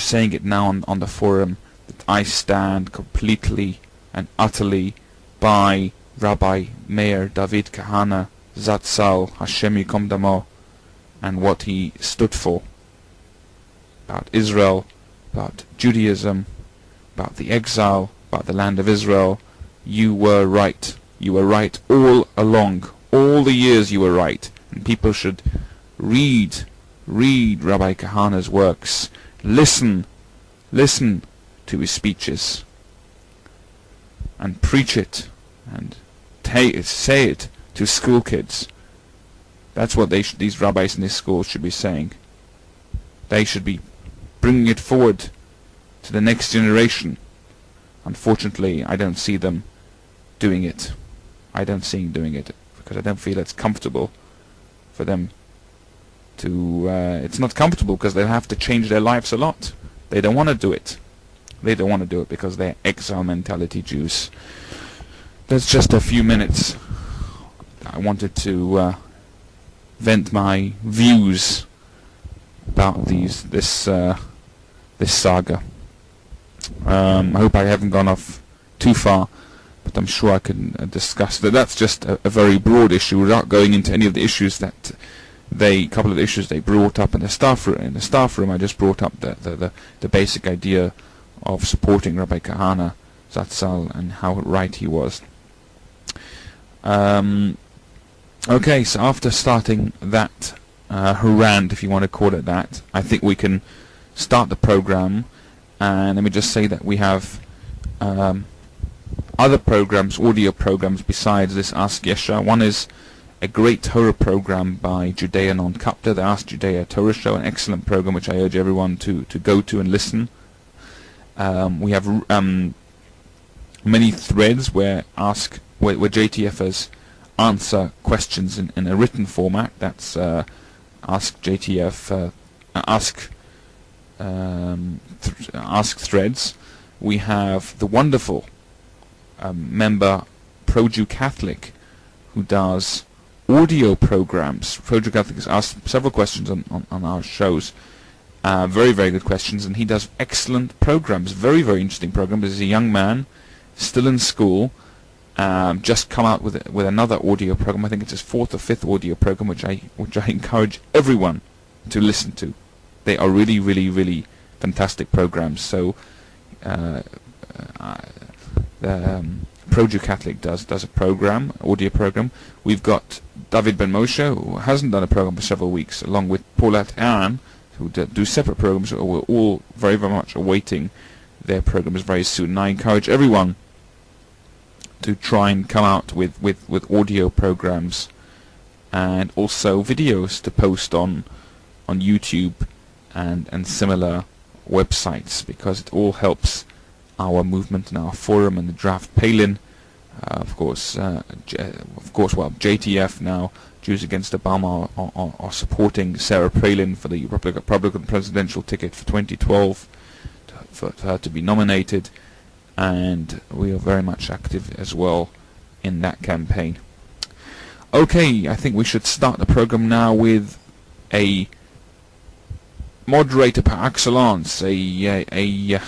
saying it now on the forum, that I stand completely and utterly by Rabbi Meir David Kahana Zatzal Hashem Yikom Damo, and what he stood for about Israel, about Judaism, about the exile, about the land of Israel. You were right. You were right all along. All the years you were right. And people should read Rabbi Kahana's works. Listen to his speeches. And preach it. And say it to school kids. That's what these rabbis in this school should be saying. They should be bringing it forward to the next generation. Unfortunately, I don't see them doing it. I don't see them doing it because I don't feel it's comfortable for them to... it's not comfortable because they'll have to change their lives a lot. They don't want to do it. They don't want to do it because they're exile mentality Jews. That's just a few minutes. I wanted to vent my views about this saga. I hope I haven't gone off too far, but I'm sure I can discuss that. That's just a very broad issue without going into any of the issues that couple of the issues they brought up in the staff room. In the staff room, I just brought up the basic idea of supporting Rabbi Kahana Zatzal and how right he was. Okay, so after starting that harangue, if you want to call it that, I think we can start the program. And let me just say that we have other programs, audio programs, besides this Ask Yesha. One is a great Torah program by Judea Non-Kapta, the Ask Judea Torah Show, an excellent program which I urge everyone to go to and listen. We have many threads where JTFers answer questions in a written format. That's Ask JTF, Ask Threads. We have the wonderful member Pro-Jew Catholic who does audio programs. Pro-Jew Catholic has asked several questions on our shows. Very, very good questions, and he does excellent programs, very, very interesting programs. He's a young man, still in school, just come out with another audio program. I think it's his 4th or 5th audio program, which I encourage everyone to listen to. They are really, really, really fantastic programs. So the Pro-Jew Catholic does a program, audio program. We've got David Ben Moshe, who hasn't done a program for several weeks, along with Paulat Aaron, who do separate programs. We're all very, very much awaiting their programs very soon. And I encourage everyone to try and come out with audio programs and also videos to post on YouTube and similar websites, because it all helps our movement and our forum and the draft Palin. Of course, well, JTF now, Jews Against Obama, are supporting Sarah Palin for the Republican presidential ticket for 2012 for her to be nominated, and we are very much active as well in that campaign. Okay, I think we should start the program now with a moderator par excellence, a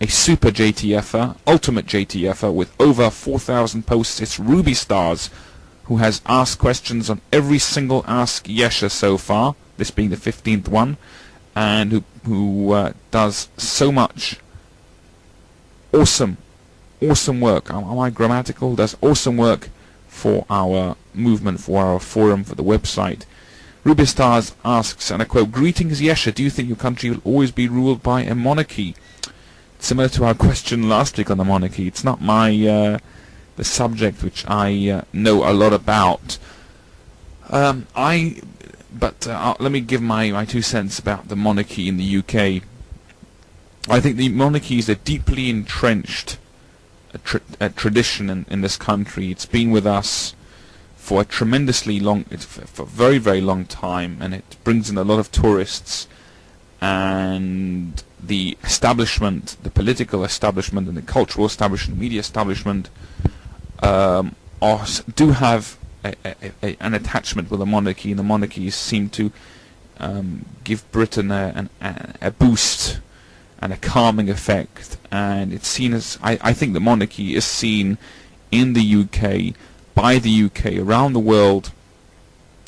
super JTFer, ultimate JTFer with over 4,000 posts. It's Ruby Stars, who has asked questions on every single Ask Yesha so far, this being the 15th one, and who does so much awesome work. Am I grammatical? Does awesome work for our movement, for our forum, for the website. Ruby Stars asks, and I quote, "Greetings Yesha, do you think your country will always be ruled by a monarchy?" Similar to our question last week on the monarchy, it's not my the subject which I know a lot about. Let me give my 2 cents about the monarchy in the UK. I think the monarchy is a deeply entrenched tradition in this country. It's been with us for a tremendously long, for a very, very long time, and it brings in a lot of tourists. And the establishment, the political establishment, and the cultural establishment, media establishment, do have an attachment with the monarchy, and the monarchies seem to give Britain a boost and a calming effect, and it's seen as, I think the monarchy is seen in the UK, by the UK, around the world,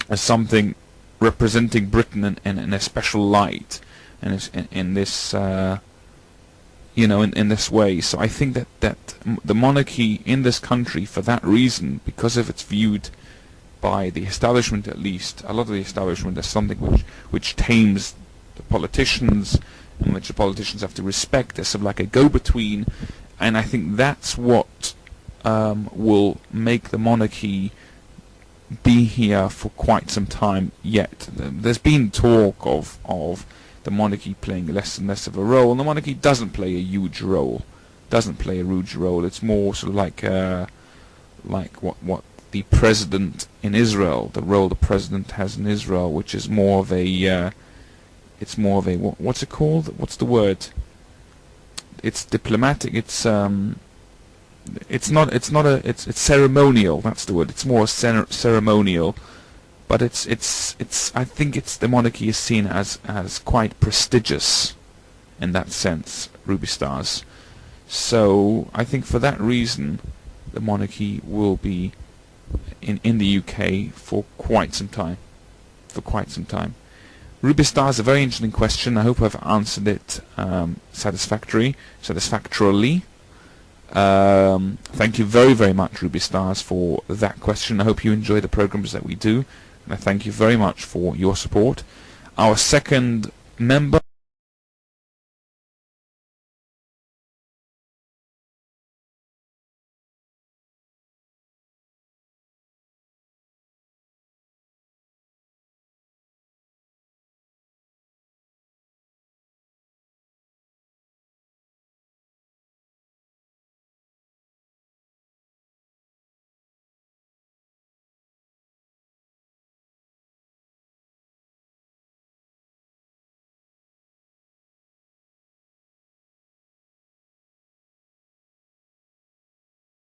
as something representing Britain in a special light, and in this in this way. So I think that the monarchy in this country, for that reason, because of it's viewed by the establishment, at least a lot of the establishment, as something which tames the politicians, and which the politicians have to respect as sort of like a go-between, and I think that's what will make the monarchy be here for quite some time yet. There's been talk of the monarchy playing less and less of a role, and the monarchy doesn't play a huge role. It's more sort of like what the president in Israel, the role the president has in Israel, which is more of a what's it called? What's the word? It's diplomatic. It's ceremonial. That's the word. It's more ceremonial, but I think the monarchy is seen as quite prestigious in that sense, Ruby Stars. So I think for that reason, the monarchy will be in the UK for quite some time. Ruby Stars, a very interesting question. I hope I've answered it satisfactorily. Thank you very, very much, Ruby Stars, for that question. I hope you enjoy the programs that we do, and I thank you very much for your support. Our second member